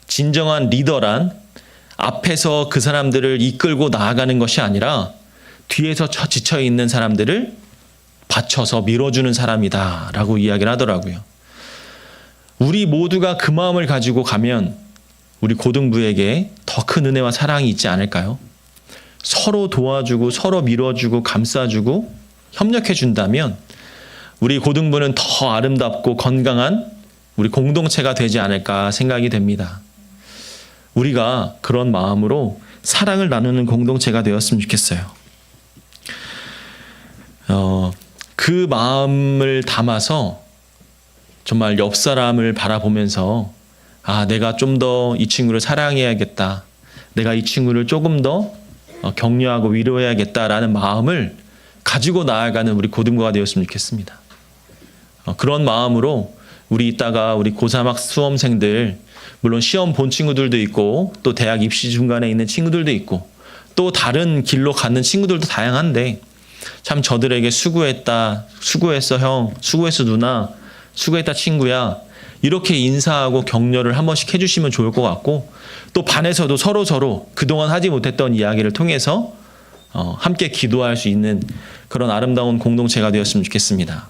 진정한 리더란 앞에서 그 사람들을 이끌고 나아가는 것이 아니라 뒤에서 지쳐 있는 사람들을 받쳐서 밀어주는 사람이다 라고 이야기를 하더라고요. 우리 모두가 그 마음을 가지고 가면 우리 고등부에게 더 큰 은혜와 사랑이 있지 않을까요? 서로 도와주고 서로 밀어주고 감싸주고 협력해준다면 우리 고등부는 더 아름답고 건강한 우리 공동체가 되지 않을까 생각이 됩니다. 우리가 그런 마음으로 사랑을 나누는 공동체가 되었으면 좋겠어요. 그 마음을 담아서 정말 옆 사람을 바라보면서 내가 좀 더 이 친구를 사랑해야겠다. 내가 이 친구를 조금 더 격려하고 위로해야겠다라는 마음을 가지고 나아가는 우리 고등부가 되었으면 좋겠습니다. 그런 마음으로 우리 이따가 우리 고3학 수험생들, 물론 시험 본 친구들도 있고 또 대학 입시 중간에 있는 친구들도 있고 또 다른 길로 가는 친구들도 다양한데 참 저들에게 수고했다, 수고했어 형, 수고했어 누나, 수고했다 친구야, 이렇게 인사하고 격려를 한 번씩 해주시면 좋을 것 같고 또 반에서도 서로 그동안 하지 못했던 이야기를 통해서 함께 기도할 수 있는 그런 아름다운 공동체가 되었으면 좋겠습니다.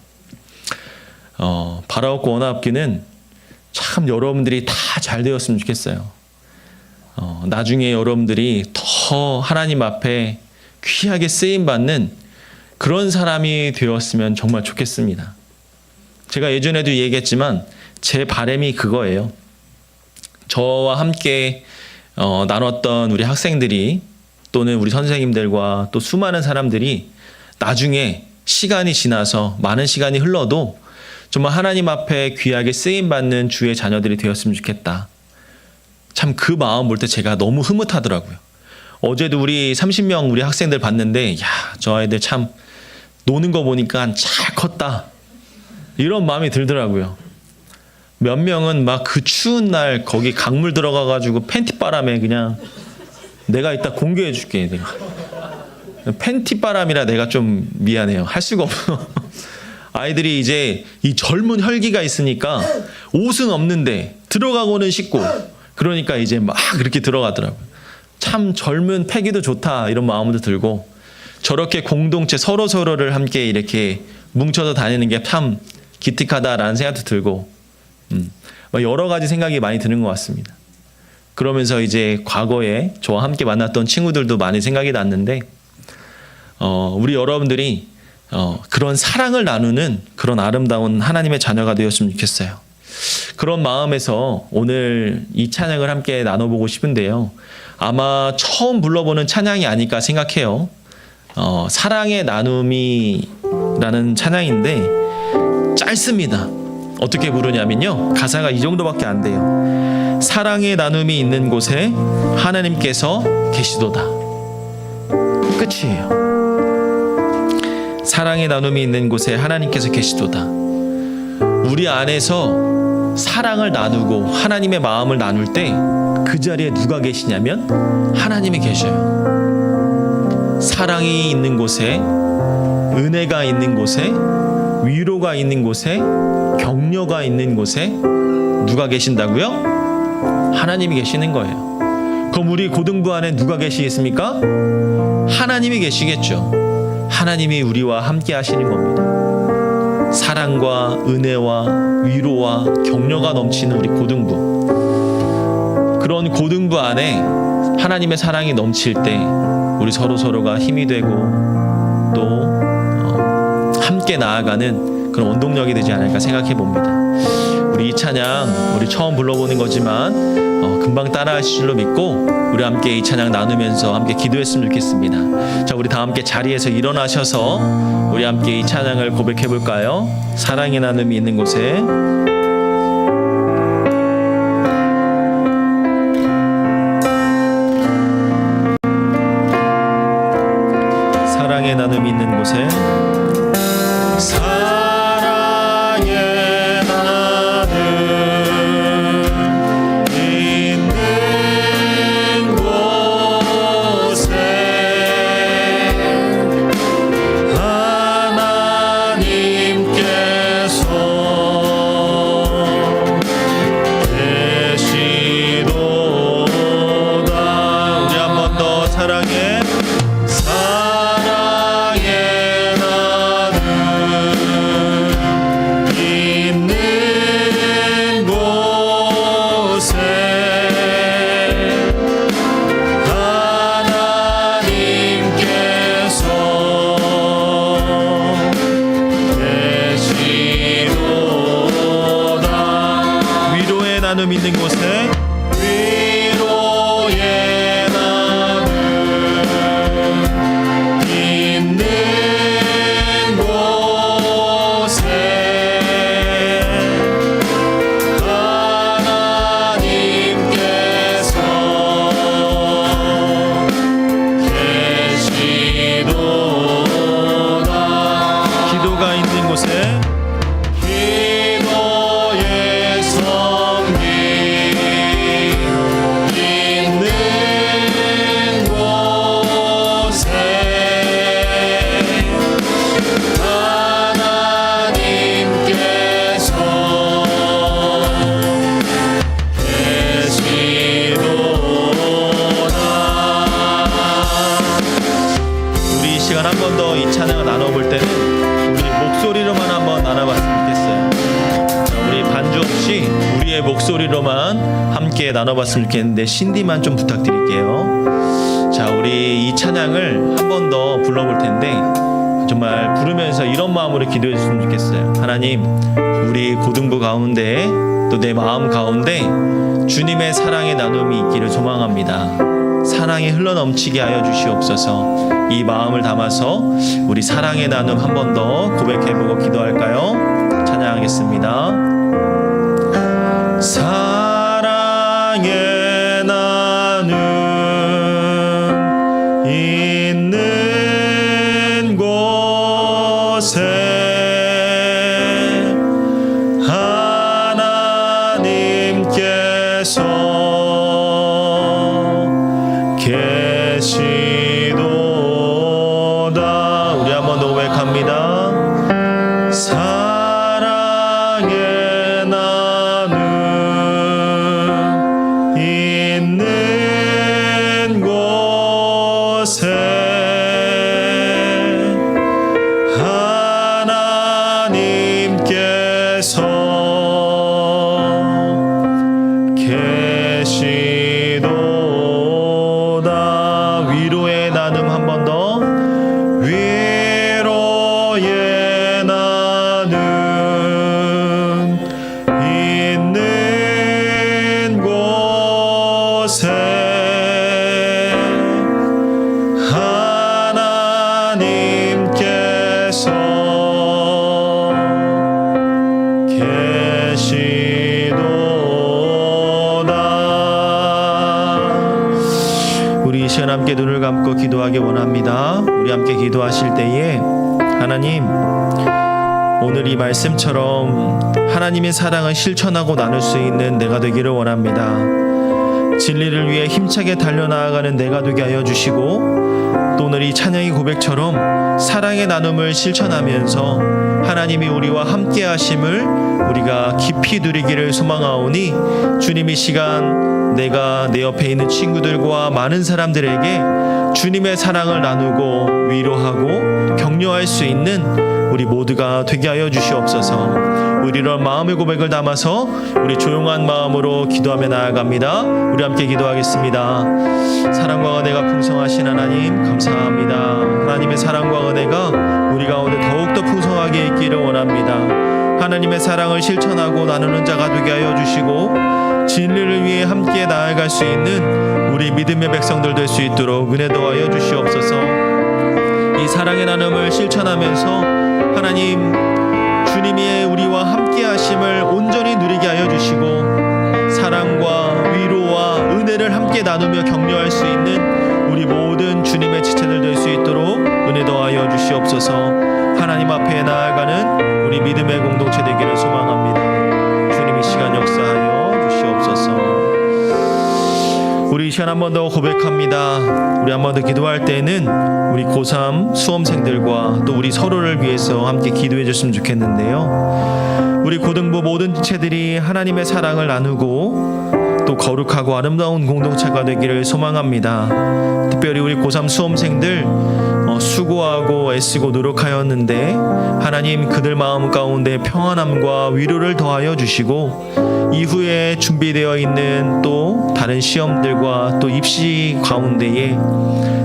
바라옵고 원하옵기는 참 여러분들이 다 잘 되었으면 좋겠어요. 나중에 여러분들이 더 하나님 앞에 귀하게 쓰임받는 그런 사람이 되었으면 정말 좋겠습니다. 제가 예전에도 얘기했지만 제 바람이 그거예요. 저와 함께 나눴던 우리 학생들이 또는 우리 선생님들과 또 수많은 사람들이 나중에 시간이 지나서 많은 시간이 흘러도 정말 하나님 앞에 귀하게 쓰임받는 주의 자녀들이 되었으면 좋겠다. 참 그 마음 볼 때 제가 너무 흐뭇하더라고요. 어제도 우리 30명 우리 학생들 봤는데 야, 저 아이들 참 노는 거 보니까 잘 컸다. 이런 마음이 들더라고요. 몇 명은 막 그 추운 날 거기 강물 들어가가지고 팬티 바람에 그냥 내가 이따 공개해 줄게. 내가. 팬티 바람이라 내가 좀 미안해요. 할 수가 없어. 아이들이 이제 이 젊은 혈기가 있으니까 옷은 없는데 들어가고는 싶고 그러니까 이제 막 그렇게 들어가더라고요. 참 젊은 패기도 좋다 이런 마음도 들고 저렇게 공동체 서로를 함께 이렇게 뭉쳐서 다니는 게 참 기특하다라는 생각도 들고 여러 가지 생각이 많이 드는 것 같습니다. 그러면서 이제 과거에 저와 함께 만났던 친구들도 많이 생각이 났는데 우리 여러분들이 그런 사랑을 나누는 그런 아름다운 하나님의 자녀가 되었으면 좋겠어요. 그런 마음에서 오늘 이 찬양을 함께 나눠보고 싶은데요. 아마 처음 불러보는 찬양이 아닐까 생각해요. 사랑의 나눔이라는 찬양인데 짧습니다. 어떻게 부르냐면요. 가사가 이 정도밖에 안 돼요. 사랑의 나눔이 있는 곳에 하나님께서 계시도다. 끝이에요. 사랑의 나눔이 있는 곳에 하나님께서 계시도다. 우리 안에서 사랑을 나누고 하나님의 마음을 나눌 때 그 자리에 누가 계시냐면 하나님이 계셔요. 사랑이 있는 곳에, 은혜가 있는 곳에, 위로가 있는 곳에, 격려가 있는 곳에 누가 계신다고요? 하나님이 계시는 거예요. 그럼 우리 고등부 안에 누가 계시겠습니까? 하나님이 계시겠죠. 하나님이 우리와 함께 하시는 겁니다. 사랑과 은혜와 위로와 격려가 넘치는 우리 고등부. 그런 고등부 안에 하나님의 사랑이 넘칠 때 우리 서로가 힘이 되고 또 함께 나아가는 그런 원동력이 되지 않을까 생각해 봅니다. 우리 이 찬양 우리 처음 불러보는 거지만 금방 따라하실 줄로 믿고 우리 함께 이 찬양 나누면서 함께 기도했으면 좋겠습니다. 자, 우리 다 함께 자리에서 일어나셔서 우리 함께 이 찬양을 고백해 볼까요? 사랑의 나눔이 있는 곳에. 사랑의 나눔이 있는 곳에. 사랑의 나눔 있는 곳에 하나님께서 계시도다. 우리 한 번 더 사랑의 나눔 있는 곳에. 위로의 나눔 있는 곳에 하나님께서 계시도다. 기도가 있는 곳에. 한 번 더 이 찬양을 나눠볼 때는 우리 목소리로만 한번 나눠봤으면 좋겠어요. 자, 우리 반주 없이 우리의 목소리로만 함께 나눠봤으면 좋겠는데 신디만 좀 부탁드릴게요. 자, 우리 이 찬양을 한 번 더 불러볼 텐데 정말 부르면서 이런 마음으로 기도해 주셨으면 좋겠어요. 하나님, 우리 고등부 가운데 또 내 마음 가운데 주님의 사랑의 나눔이 있기를 소망합니다. 사랑이 흘러넘치게 하여 주시옵소서. 이 마음을 담아서 우리 사랑의 나눔 한 번 더 고백해보고 기도할까요? 찬양하겠습니다. 사랑의 나눔 있는 곳에 하나님께서 계시도다. 우리 한 번 더 고백합니다. 사랑의 나눔 있는 곳에 하나님께서 계시도다. 위로의 나눔 한 번 더. 위로의 나눔 있는 곳에 하나님께서 계시도다. 우리 이 시간 함께 눈을 감고 기도하기 원합니다. 우리 함께 기도하실 때에 하나님, 오늘 이 말씀처럼 하나님의 사랑을 실천하고 나눌 수 있는 내가 되기를 원합니다. 진리를 위해 힘차게 달려나아가는 내가 되게 하여 주시고 또 오늘 이 찬양의 고백처럼 사랑의 나눔을 실천하면서 하나님이 우리와 함께 하심을 우리가 깊이 누리기를 소망하오니 주님 이 시간 내가 내 옆에 있는 친구들과 많은 사람들에게 주님의 사랑을 나누고 위로하고 격려할 수 있는 우리 모두가 되게 하여 주시옵소서. 우리 이런 마음의 고백을 담아서 우리 조용한 마음으로 기도하며 나아갑니다. 우리 함께 기도하겠습니다. 사랑과 은혜가 풍성하신 하나님 감사합니다. 하나님의 사랑과 은혜가 우리 가운데 더욱더 풍성하게 있기를 원합니다. 하나님의 사랑을 실천하고 나누는 자가 되게 하여 주시고 진리를 위해 함께 나아갈 수 있는 우리 믿음의 백성들 될 수 있도록 은혜 더하여 주시옵소서. 이 사랑의 나눔을 실천하면서 하나님 주님이 우리와 함께 하심을 온전히 누리게 하여 주시고 사랑과 위로와 은혜를 함께 나누며 격려할 수 있는 우리 모든 주님의 지체들 될 수 있도록 은혜 더하여 주시옵소서. 하나님 앞에 나아가는 우리 믿음의 공동체 되기를 소망합니다. 주님 이 시간 역사하여 주시옵소서. 우리 이 시간 한 번 더 고백합니다. 우리 한 번 더 기도할 때는 우리 고3 수험생들과 또 우리 서로를 위해서 함께 기도해 줬으면 좋겠는데요. 우리 고등부 모든 지체들이 하나님의 사랑을 나누고 또 거룩하고 아름다운 공동체가 되기를 소망합니다. 특별히 우리 고3 수험생들 수고하고 애쓰고 노력하였는데 하나님 그들 마음 가운데 평안함과 위로를 더하여 주시고 이후에 준비되어 있는 또 다른 시험들과 또 입시 가운데에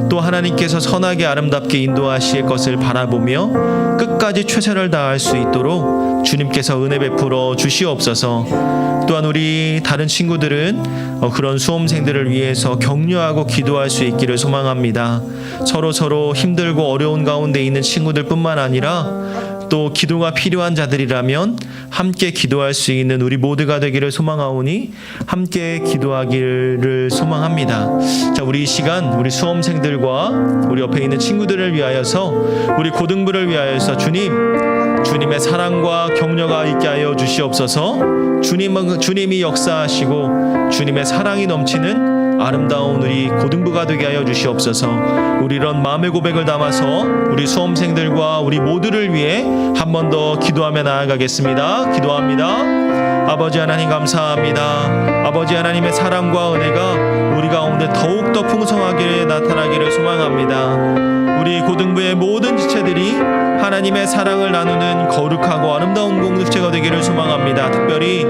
또 하나님께서 선하게 아름답게 인도하실 것을 바라보며 끝까지 최선을 다할 수 있도록 주님께서 은혜 베풀어 주시옵소서. 또한 우리 다른 친구들은 그런 수험생들을 위해서 격려하고 기도할 수 있기를 소망합니다. 서로 힘들고 어려운 가운데 있는 친구들 뿐만 아니라 또 기도가 필요한 자들이라면 함께 기도할 수 있는 우리 모두가 되기를 소망하오니 함께 기도하기를 소망합니다. 자, 우리 이 시간 우리 수험생들과 우리 옆에 있는 친구들을 위하여서 우리 고등부를 위하여서 주님의 사랑과 격려가 있게 하여 주시옵소서. 주님이 역사하시고 주님의 사랑이 넘치는 아름다운 우리 고등부가 되게 하여 주시옵소서. 우리 이런 마음의 고백을 담아서 우리 수험생들과 우리 모두를 위해 한 번 더 기도하며 나아가겠습니다. 기도합니다. 아버지 하나님 감사합니다. 아버지 하나님의 사랑과 은혜가 우리 가운데 더욱더 풍성하게 나타나기를 소망합니다. 우리 고등부의 모든 지체들이 하나님의 사랑을 나누는 거룩하고 아름다운 공동체가 되기를 소망합니다. 특별히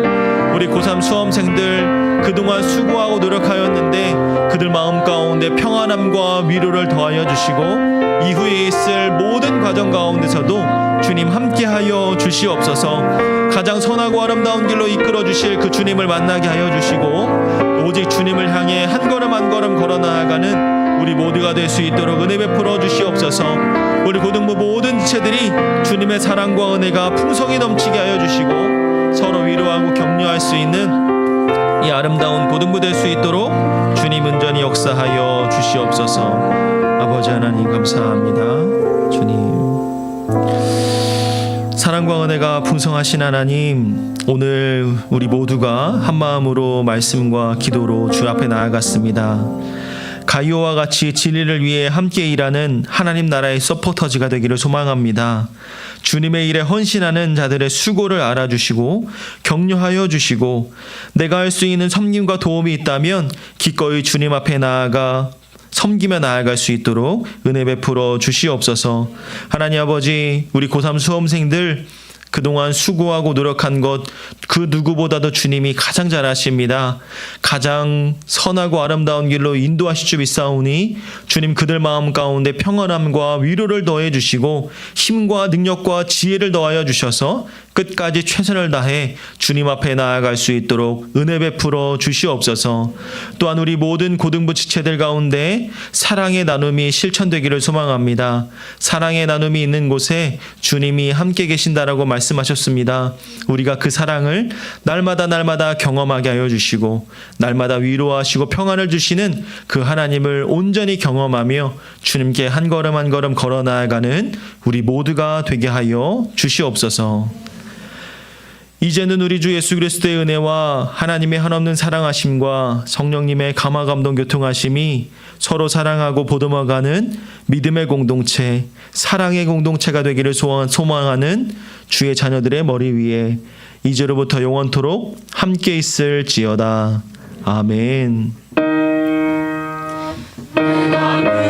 우리 고3 수험생들 그동안 수고하고 노력하였는데 그들 마음 가운데 평안함과 위로를 더하여 주시고 이후에 있을 모든 과정 가운데서도 주님 함께하여 주시옵소서. 가장 선하고 아름다운 길로 이끌어 주실 그 주님을 만나게 하여 주시고 오직 주님을 향해 한 걸음 한 걸음 걸어 나아가는 우리 모두가 될 수 있도록 은혜 베풀어 주시옵소서. 우리 고등부 모든 지체들이 주님의 사랑과 은혜가 풍성히 넘치게 하여 주시고 서로 위로하고 격려할 수 있는 이 아름다운 고등부 될 수 있도록 주님 온전히 역사하여 주시옵소서. 아버지 하나님 감사합니다. 주님 사랑과 은혜가 풍성하신 하나님, 오늘 우리 모두가 한 마음으로 말씀과 기도로 주 앞에 나아갔습니다. 가이오와 같이 진리를 위해 함께 일하는 하나님 나라의 서포터즈가 되기를 소망합니다. 주님의 일에 헌신하는 자들의 수고를 알아주시고 격려하여 주시고 내가 할 수 있는 섬김과 도움이 있다면 기꺼이 주님 앞에 나아가 섬기며 나아갈 수 있도록 은혜 베풀어 주시옵소서. 하나님 아버지, 우리 고3 수험생들 그동안 수고하고 노력한 것 그 누구보다도 주님이 가장 잘 아십니다. 가장 선하고 아름다운 길로 인도하실 줄 믿사오니 주님 그들 마음 가운데 평안함과 위로를 더해 주시고 힘과 능력과 지혜를 더하여 주셔서 끝까지 최선을 다해 주님 앞에 나아갈 수 있도록 은혜 베풀어 주시옵소서. 또한 우리 모든 고등부 지체들 가운데 사랑의 나눔이 실천되기를 소망합니다. 사랑의 나눔이 있는 곳에 주님이 함께 계신다라고 말씀하셨습니다. 우리가 그 사랑을 날마다 경험하게 하여 주시고 날마다 위로하시고 평안을 주시는 그 하나님을 온전히 경험하며 주님께 한 걸음 한 걸음 걸어 나아가는 우리 모두가 되게 하여 주시옵소서. 이제는 우리 주 예수 그리스도의 은혜와 하나님의 한없는 사랑하심과 성령님의 감화 감동 교통하심이 서로 사랑하고 보듬어가는 믿음의 공동체, 사랑의 공동체가 되기를 소망하는 주의 자녀들의 머리 위에 이제로부터 영원토록 함께 있을지어다. 아멘.